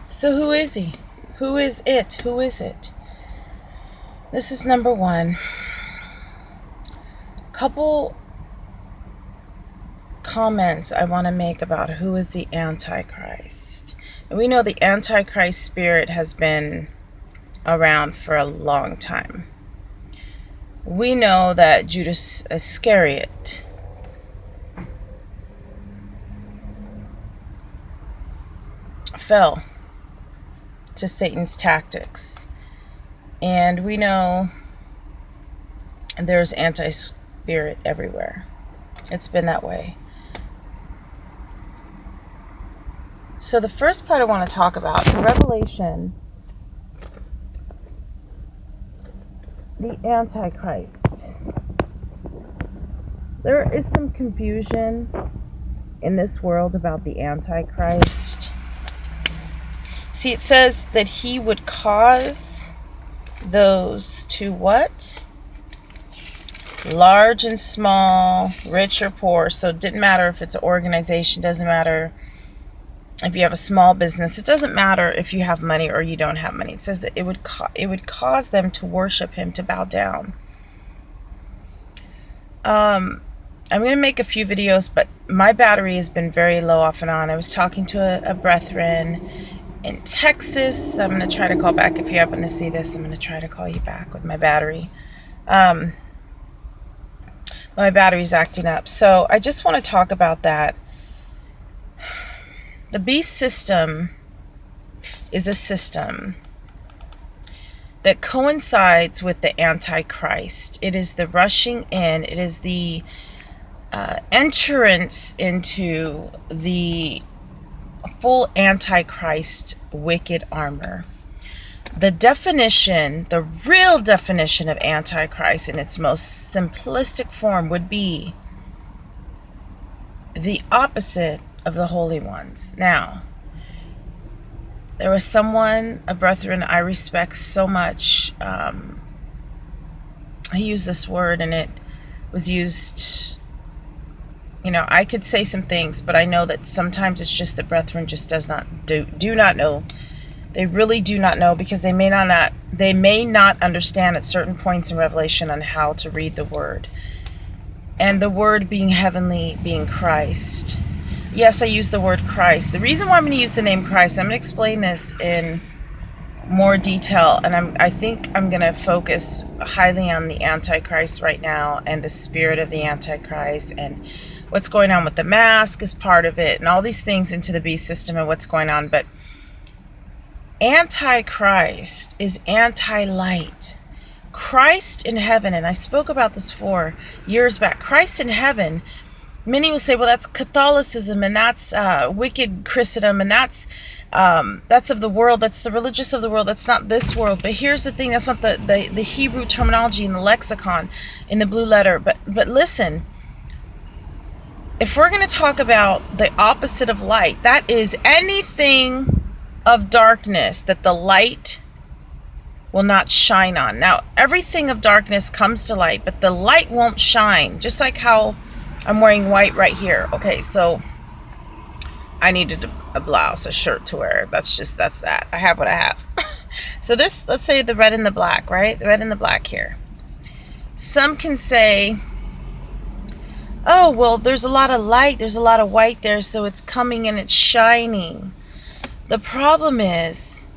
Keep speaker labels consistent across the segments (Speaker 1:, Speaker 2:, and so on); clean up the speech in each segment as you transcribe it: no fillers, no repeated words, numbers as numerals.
Speaker 1: So who is he? Who is it? Who is it? This is number one. Couple comments I want to make about who is the Antichrist. And we know the Antichrist spirit has been around for a long time. We know that Judas Iscariot fell to Satan's tactics. And we know there's anti-spirit everywhere. It's been that way. So the first part I want to talk about, in Revelation, the Antichrist. There is some confusion in this world about the Antichrist. See, it says that he would cause those to what? Large and small, rich or poor. So it didn't matter if it's an organization, doesn't matter if you have a small business, it doesn't matter if you have money or you don't have money. It says that it would cause them to worship him, to bow down. I'm going to make a few videos, but my battery has been very low off and on. I was talking to a brethren in Texas. I'm going to try to call back. If you happen to see this, I'm going to try to call you back with my battery. My battery's acting up. So I just want to talk about that. The beast system is a system that coincides with the Antichrist. It is the rushing in. It is the entrance into the full Antichrist wicked armor. The definition, the real definition of Antichrist in its most simplistic form would be the opposite of the holy ones. Now, there was someone, a brethren I respect so much. He used this word, and it was used, I could say some things, but I know that sometimes it's just the brethren just do not know. They really do not know, because they may not understand at certain points in Revelation on how to read the word. And the word being heavenly, being Christ. Yes, I use the word Christ. The reason why I'm going to use the name Christ, I'm going to explain this in more detail, and I think I'm going to focus highly on the Antichrist right now, and the spirit of the Antichrist, and what's going on with the mask is part of it, and all these things into the beast system and what's going on. But Antichrist is anti-light. Christ in heaven, and I spoke about this 4 years back. Christ in heaven, many will say, well, that's Catholicism, and that's wicked Christendom, and that's of the world, that's the religious of the world, that's not this world. But here's the thing, that's not the Hebrew terminology in the lexicon, in the blue letter. But listen, if we're going to talk about the opposite of light, that is anything of darkness that the light will not shine on. Now, everything of darkness comes to light, but the light won't shine. Just like how I'm wearing white right here. Okay, so I needed a blouse, a shirt to wear. That's that. I have what I have. So this, let's say the red and the black, right? The red and the black here. Some can say, oh, well, there's a lot of light, there's a lot of white there, so it's coming and it's shining. The problem is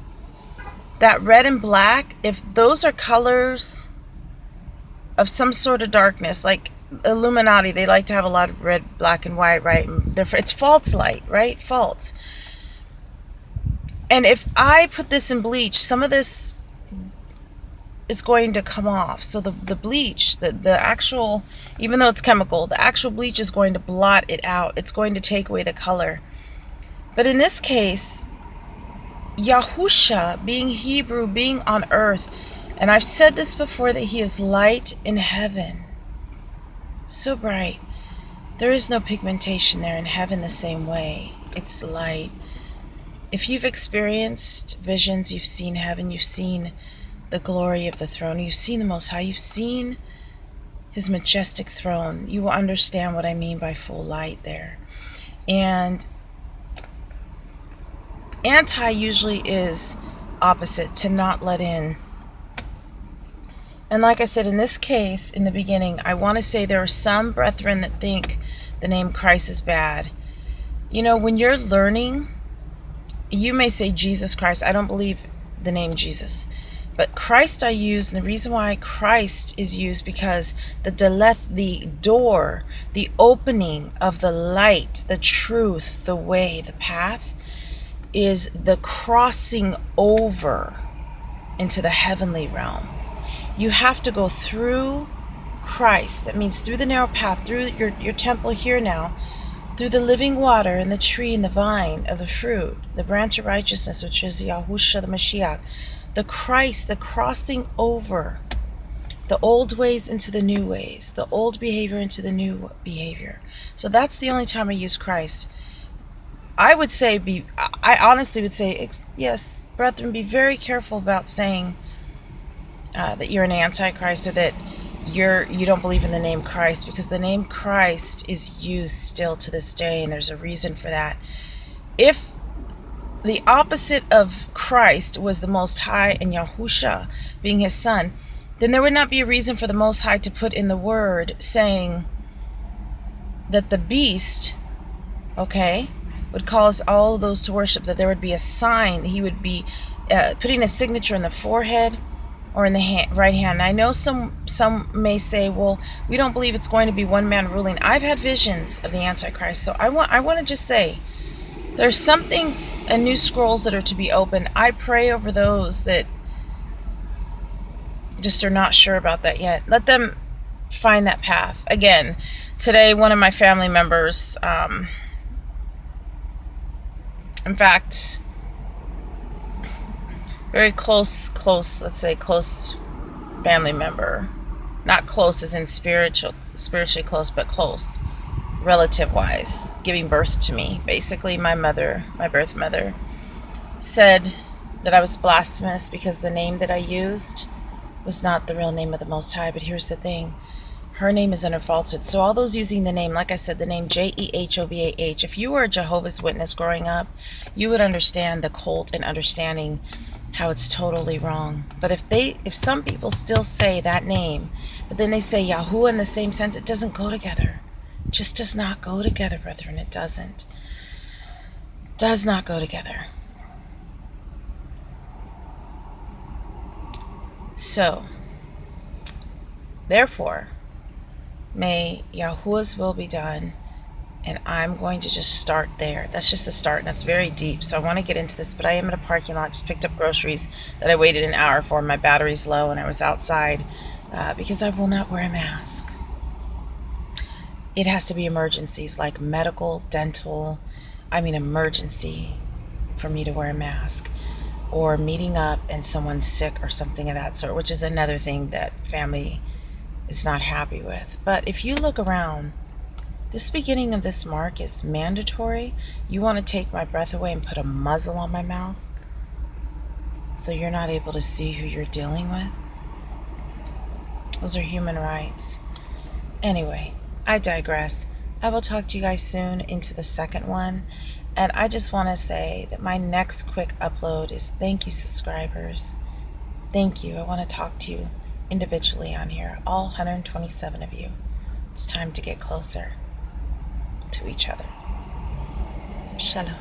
Speaker 1: that red and black, if those are colors of some sort of darkness, like Illuminati, they like to have a lot of red, black, and white, right? It's false light, right? False. And if I put this in bleach, some of this is going to come off. So the bleach, the actual, even though it's chemical, the actual bleach is going to blot it out. It's going to take away the color. But in this case, Yahusha, being Hebrew, being on earth, and I've said this before, that he is light in heaven. So bright. There is no pigmentation there in heaven the same way. It's light. If you've experienced visions, you've seen heaven, you've seen the glory of the throne, you've seen the Most High, you've seen his majestic throne, you will understand what I mean by full light there. And Anti usually is opposite, to not let in. And like I said, in this case, in the beginning, I want to say there are some brethren that think the name Christ is bad. You know, when you're learning, you may say Jesus Christ. I don't believe the name Jesus. But Christ I use, and the reason why Christ is used, because the door, the opening of the light, the truth, the way, the path, is the crossing over into the heavenly realm. You have to go through Christ. That means through the narrow path, through your temple here now, through the living water and the tree and the vine of the fruit, the branch of righteousness, which is Yahusha the Mashiach, the Christ, the crossing over, the old ways into the new ways, the old behavior into the new behavior. So that's the only time I use Christ. I honestly would say, yes, brethren, be very careful about saying that you're an antichrist, or that you don't believe in the name Christ, because the name Christ is used still to this day, and there's a reason for that. If the opposite of Christ was the Most High and Yahusha being his son, then there would not be a reason for the Most High to put in the word saying that the beast, okay, would cause all of those to worship, that there would be a sign. He would be putting a signature in the forehead or in the right hand. And I know some may say, well, we don't believe it's going to be one man ruling. I've had visions of the Antichrist, so I want to just say, there's some things and new scrolls that are to be opened. I pray over those that just are not sure about that yet. Let them find that path. Again, today one of my family members, in fact, very close, let's say close family member, not close as in spiritually close, but close, relative-wise, giving birth to me, basically my mother, my birth mother, said that I was blasphemous because the name that I used was not the real name of the Most High. But here's the thing, her name is under falsehood. So all those using the name, like I said, the name Jehovah, if you were a Jehovah's Witness growing up, you would understand the cult and understanding how it's totally wrong. But if some people still say that name, but then they say Yahuwah in the same sense, it doesn't go together. It just does not go together, brethren. It doesn't. Does not go together. So, therefore, may Yahuwah's will be done. And I'm going to just start there. That's just a start, and that's very deep. So I want to get into this, but I am in a parking lot. Just picked up groceries that I waited an hour for. My battery's low, and I was outside because I will not wear a mask. It has to be emergencies like medical, dental. Emergency for me to wear a mask. Or meeting up and someone's sick or something of that sort, which is another thing that family is not happy with. But if you look around, this beginning of this mark is mandatory. You want to take my breath away and put a muzzle on my mouth so you're not able to see who you're dealing with? Those are human rights. Anyway, I digress. I will talk to you guys soon into the second one. And I just want to say that my next quick upload is thank you, subscribers. Thank you. I want to talk to you individually on here, all 127 of you. It's time to get closer to each other. Shalom.